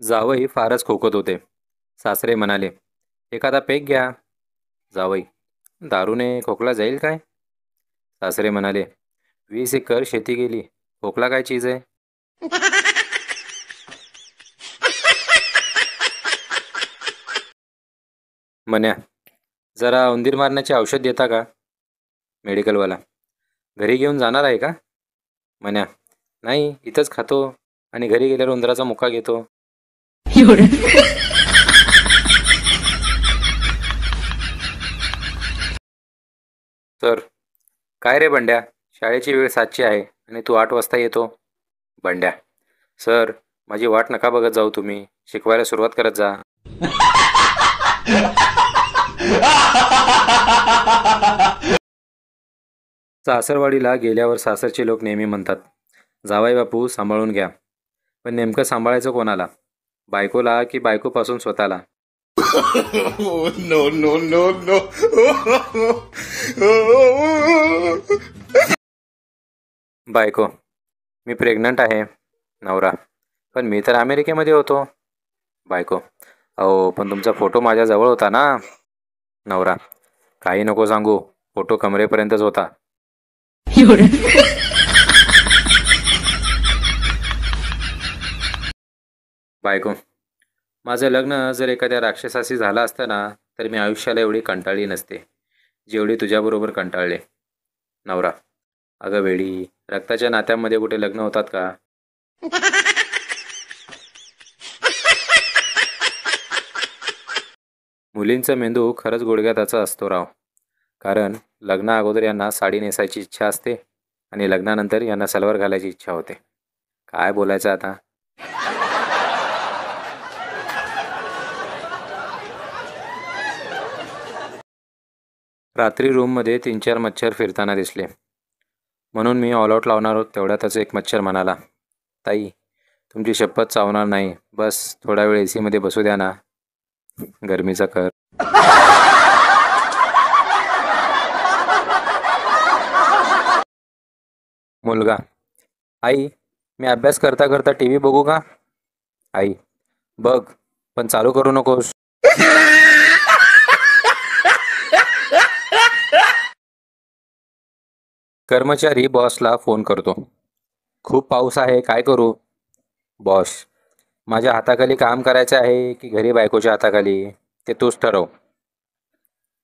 जावई फारच खोकत होते. सासरे म्हणाले, एखादा पेग घ्या. जावई, दारूने खोकला जाईल काय? सासरे म्हणाले, 20 एकर शेती गेली, खोकला काय चीज आहे? म्हण्या, जरा उंदीर मारण्याचे औषध देता का? मेडिकलवाला, घरी घेऊन जाणार आहे का? म्हण्या, नाही, इथंच खातो आणि घरी गेल्यावर उंदराचा मुका घेतो. सर, काय रे बंड्या, शाळेची वेळ 7ची आहे आणि तू 8 वाजता येतो. बंड्या, सर, माझी वाट नका बघत जाऊ, तुम्ही शिकवायला सुरुवात करत जा. सासरवाडीला गेल्यावर सासरचे लोक नेहमी म्हणतात, जावाई बापू सांभाळून घ्या. पण नेमकं सांभाळायचं कोणाला? बायकोला की बायकोपासून स्वतःला? No, no, no, no. बायको, मी प्रेग्नंट आहे. नवरा, पण मी तर अमेरिकेमध्ये होतो. बायको, अहो पण तुमचा फोटो माझ्याजवळ होता ना. नवरा, काही नको सांगू, फोटो कमरेपर्यंतच होता. बायको, माझं लग्न जर एखाद्या राक्षसाशी झालं असतं ना, तर मी आयुष्याला एवढी कंटाळली नसते जेवढी तुझ्याबरोबर कंटाळले. नवरा, अगं वेडी, रक्ताच्या नात्यामध्ये कुठे लग्न होतात का? मुलींचा मेंदू खरंच गुडघ्याताचा असतो राव. कारण लग्ना अगोदर यांना साडी नेसायची इच्छा असते आणि लग्नानंतर यांना सलवार घालायची इच्छा होते. काय बोलायचं आता? रात्री रूममध्ये 3-4 मच्छर फिरताना दिसले, म्हणून मी ऑल आऊट लावणार होत. तेवढ्यातच एक मच्छर म्हणाला, ताई, तुमची शपथ चावणार नाही, बस थोडा वेळ AC मध्ये बसू द्या ना. गरमीचा कर. मुलगा, आई, मी अभ्यास करता करता TV बघू का? आई, बघ, पण चालू करू नकोस. कर्मचारी बॉसला फोन करतो, खूप पाऊस आहे, काय करू? बॉस, माझ्या हाताखाली काम करायचं आहे की घरी बायकोच्या हाताखाली, ते तूच ठरव.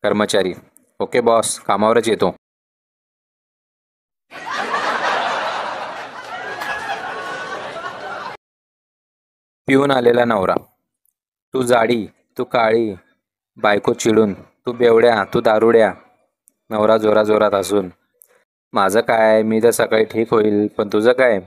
कर्मचारी, ओके बॉस, कामावरच येतो. पिऊन आलेला नवरा, तू जाडी, तू काळी. बायको चिडून, तू बेवड्या, तू दारुड्या. नवरा जोराजोरात हसून, माझं काय, मी तर सकाळी ठीक होईल, पण तुझं काय?